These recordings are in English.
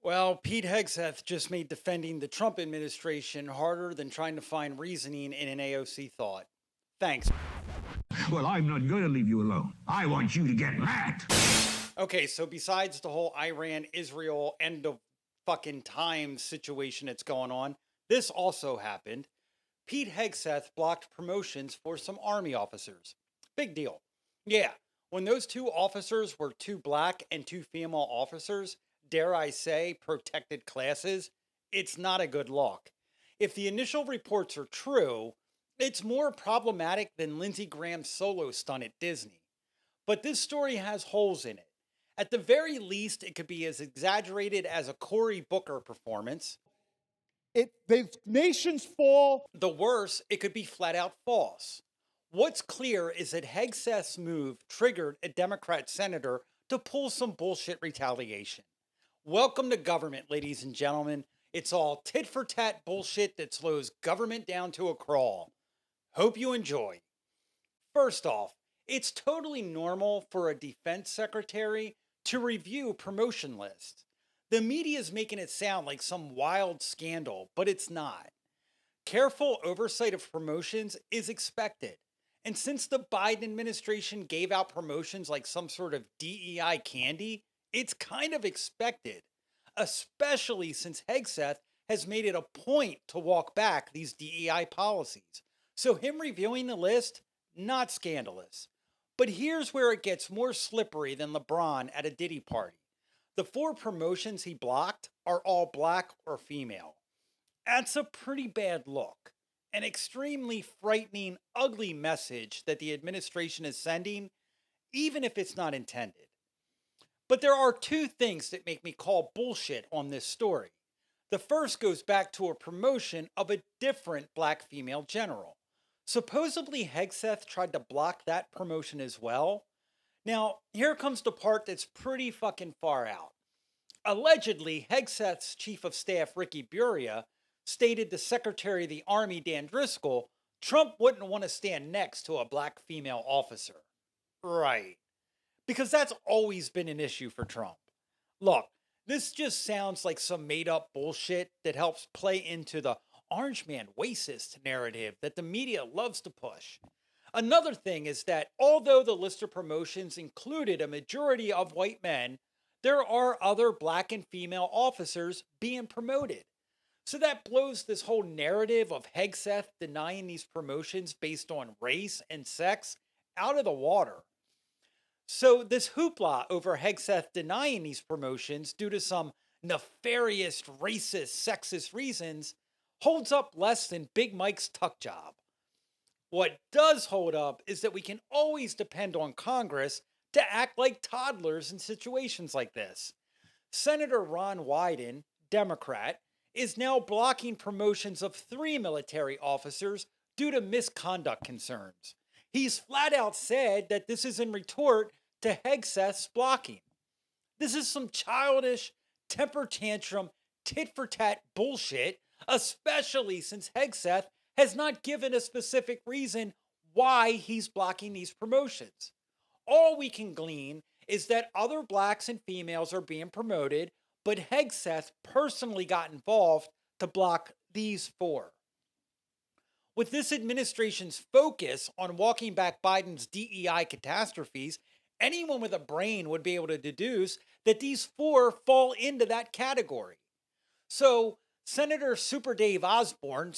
Well, Pete Hegseth just made defending the Trump administration harder than trying to find reasoning in an AOC thought. Thanks. Well, I'm not going to leave you alone. I want you to get mad. Okay, so besides the whole Iran Israel end of fucking time situation that's going on, this also happened. Pete Hegseth blocked promotions for some army officers. Big deal. Yeah, when those two officers were two black and two female officers, dare I say, protected classes, it's not a good look. If the initial reports are true, it's more problematic than Lindsey Graham's solo stunt at Disney. But this story has holes in it. At the very least, it could be as exaggerated as a Cory Booker performance. The nations fall. The worse, it could be flat out false. What's clear is that Hegseth's move triggered a Democrat senator to pull some bullshit retaliation. Welcome to government, ladies and gentlemen. It's all tit for tat bullshit that slows government down to a crawl. Hope you enjoy. First off, it's totally normal for a defense secretary to review promotion lists. The media is making it sound like some wild scandal, but it's not. Careful oversight of promotions is expected. And since the Biden administration gave out promotions like some sort of DEI candy, it's kind of expected, especially since Hegseth has made it a point to walk back these DEI policies. So him reviewing the list, not scandalous. But here's where it gets more slippery than LeBron at a Diddy party. The 4 promotions he blocked are all black or female. That's a pretty bad look. An extremely frightening, ugly message that the administration is sending, even if it's not intended. But there are 2 things that make me call bullshit on this story. The first goes back to a promotion of a different black female general. Supposedly Hegseth tried to block that promotion as well. Now, here comes the part that's pretty fucking far out. Allegedly, Hegseth's chief of staff, Ricky Buria, stated to Secretary of the Army, Dan Driscoll, Trump wouldn't want to stand next to a black female officer. Right. Because that's always been an issue for Trump. Look, this just sounds like some made up bullshit that helps play into the Orange Man racist narrative that the media loves to push. Another thing is that although the list of promotions included a majority of white men, there are other black and female officers being promoted. So that blows this whole narrative of Hegseth denying these promotions based on race and sex out of the water. So this hoopla over Hegseth denying these promotions due to some nefarious, racist, sexist reasons holds up less than Big Mike's tuck job. What does hold up is that we can always depend on Congress to act like toddlers in situations like this. Senator Ron Wyden, Democrat, is now blocking promotions of 3 military officers due to misconduct concerns. He's flat out said that this is in retort to Hegseth's blocking. This is some childish, temper tantrum, tit for tat bullshit, especially since Hegseth has not given a specific reason why he's blocking these promotions. All we can glean is that other blacks and females are being promoted, but Hegseth personally got involved to block these 4. With this administration's focus on walking back Biden's DEI catastrophes, anyone with a brain would be able to deduce that these 4 fall into that category. So, Senator Super Dave Osborne,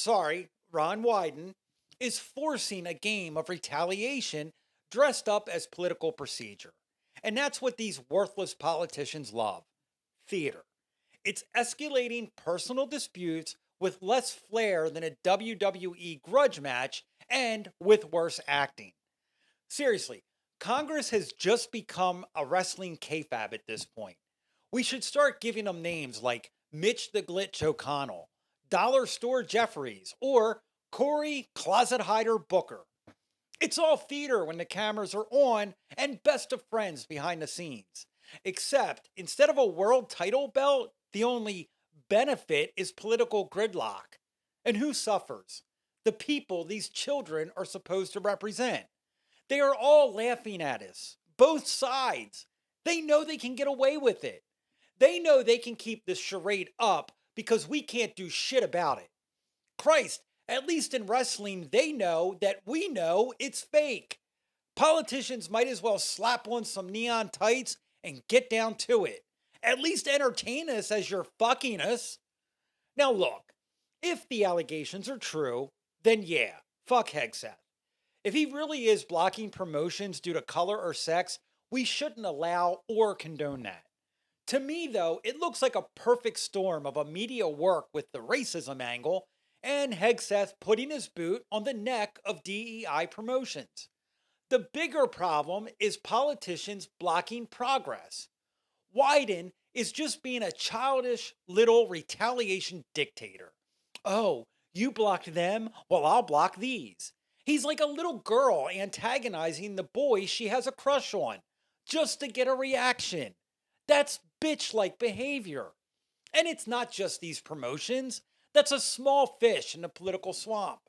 Ron Wyden, is forcing a game of retaliation dressed up as political procedure. And that's what these worthless politicians love: theater. It's escalating personal disputes with less flair than a WWE grudge match and with worse acting. Seriously, Congress has just become a wrestling kayfabe at this point. We should start giving them names like Mitch the Glitch O'Connell, Dollar Store Jeffries, or Cory Closet Hider Booker. It's all theater when the cameras are on and best of friends behind the scenes. Except, instead of a world title belt, the only benefit is political gridlock. And who suffers? The people these children are supposed to represent. They are all laughing at us, both sides. They know they can get away with it. They know they can keep this charade up because we can't do shit about it. Christ, at least in wrestling, they know that we know it's fake. Politicians might as well slap on some neon tights and get down to it. At least entertain us as you're fucking us. Now, look, if the allegations are true, then yeah, fuck Hegseth. If he really is blocking promotions due to color or sex, we shouldn't allow or condone that. To me, though, it looks like a perfect storm of a media work with the racism angle and Hegseth putting his boot on the neck of DEI promotions. The bigger problem is politicians blocking progress. Wyden is just being a childish little retaliation dictator. Oh, you blocked them? Well, I'll block these. He's like a little girl antagonizing the boy she has a crush on just to get a reaction. That's bitch like behavior. And it's not just these promotions, that's a small fish in the political swamp.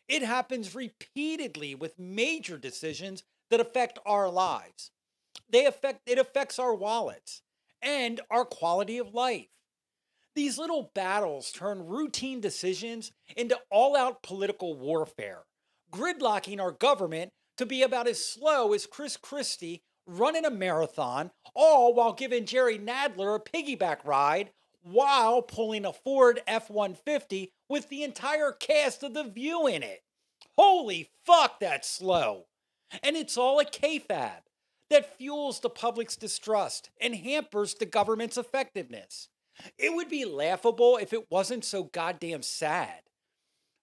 It happens repeatedly with major decisions that affect our lives. It affects our wallets and our quality of life. These little battles turn routine decisions into all-out political warfare, gridlocking our government to be about as slow as Chris Christie running a marathon, all while giving Jerry Nadler a piggyback ride while pulling a Ford F-150 with the entire cast of The View in it. Holy fuck, that's slow. And it's all a kayfabe that fuels the public's distrust and hampers the government's effectiveness. It would be laughable if it wasn't so goddamn sad.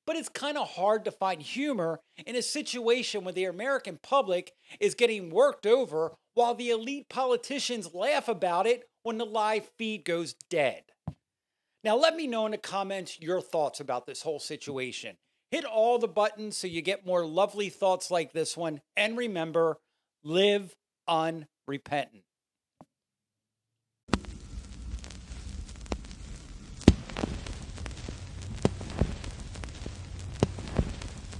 But it's kind of hard to find humor in a situation where the American public is getting worked over while the elite politicians laugh about it when the live feed goes dead. Now, let me know in the comments your thoughts about this whole situation. Hit all the buttons so you get more lovely thoughts like this one. And remember, live unrepentant.